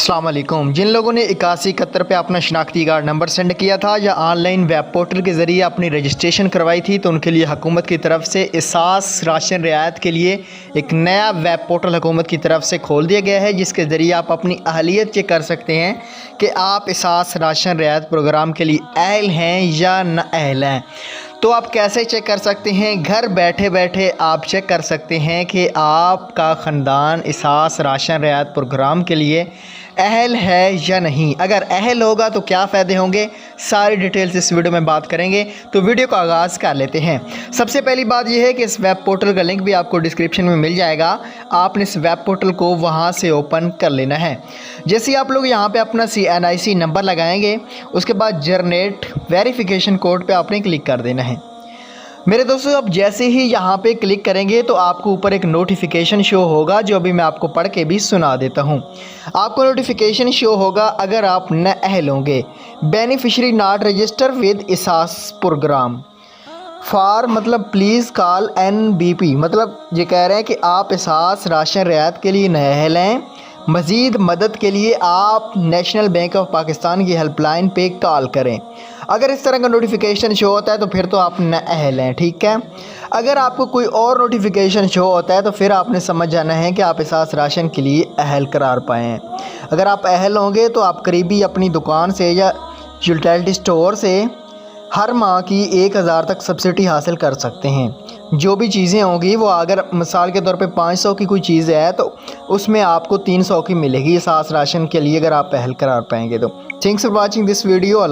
अस्सलाम वालेकुम। जिन लोगों ने 8171 पे अपना शनाख्ती कार्ड नंबर सेंड किया था या ऑनलाइन वेब पोर्टल के ज़रिए अपनी रजिस्ट्रेशन करवाई थी, तो उनके लिए हुकूमत की तरफ से एहसास राशन रियायत के लिए एक नया वेब पोर्टल हुकूमत की तरफ से खोल दिया गया है, जिसके ज़रिए आप अपनी अहलियत चेक कर सकते हैं कि आप एहसास राशन रियायत प्रोग्राम के लिए अहल हैं या न अहल हैं। तो आप कैसे चेक कर सकते हैं? घर बैठे बैठे आप चेक कर सकते हैं कि आपका ख़ानदान एहसास राशन रियायत प्रोग्राम के लिए अहल है या नहीं। अगर अहल होगा तो क्या फ़ायदे होंगे, सारी डिटेल्स इस वीडियो में बात करेंगे। तो वीडियो का आगाज़ कर लेते हैं। सबसे पहली बात यह है कि इस वेब पोर्टल का लिंक भी आपको डिस्क्रिप्शन में मिल जाएगा। आपने इस वेब पोर्टल को वहां से ओपन कर लेना है। जैसे ही आप लोग यहां पे अपना CNIC नंबर लगाएंगे, उसके बाद जनरेट वेरिफिकेशन कोड पे आपने क्लिक कर देना है। मेरे दोस्तों, अब जैसे ही यहाँ पे क्लिक करेंगे तो आपको ऊपर एक नोटिफिकेशन शो होगा, जो अभी मैं आपको पढ़ के भी सुना देता हूँ। आपको नोटिफिकेशन शो होगा अगर आप न अहल होंगे, बेनिफिशरी नॉट रजिस्टर विद एहसास प्रोग्राम फॉर, मतलब प्लीज़ कॉल NBP, मतलब ये कह रहे हैं कि आप एहसास राशन रियायत के लिए न अहल हैं। मज़ीद मदद के लिए आप नेशनल बैंक ऑफ पाकिस्तान की हेल्पलाइन पे कॉल करें। अगर इस तरह का नोटिफिकेशन शो होता है तो फिर तो आप न अहल हैं, ठीक है। अगर आपको कोई और नोटिफिकेशन शो होता है तो फिर आपने समझ जाना है कि आप एहसास राशन के लिए अहल करार पाए हैं। अगर आप अहल होंगे तो आप करीबी अपनी दुकान से या यूटिलिटी स्टोर से हर माह की 1000 तक सब्सिडी हासिल कर सकते हैं। जो भी चीज़ें होंगी वो, अगर मिसाल के तौर पे 500 की कोई चीज़ है तो उसमें आपको 300 की मिलेगी एहसास राशन के लिए, अगर आप अहल करार पाएंगे तो। Thanks for watching this video.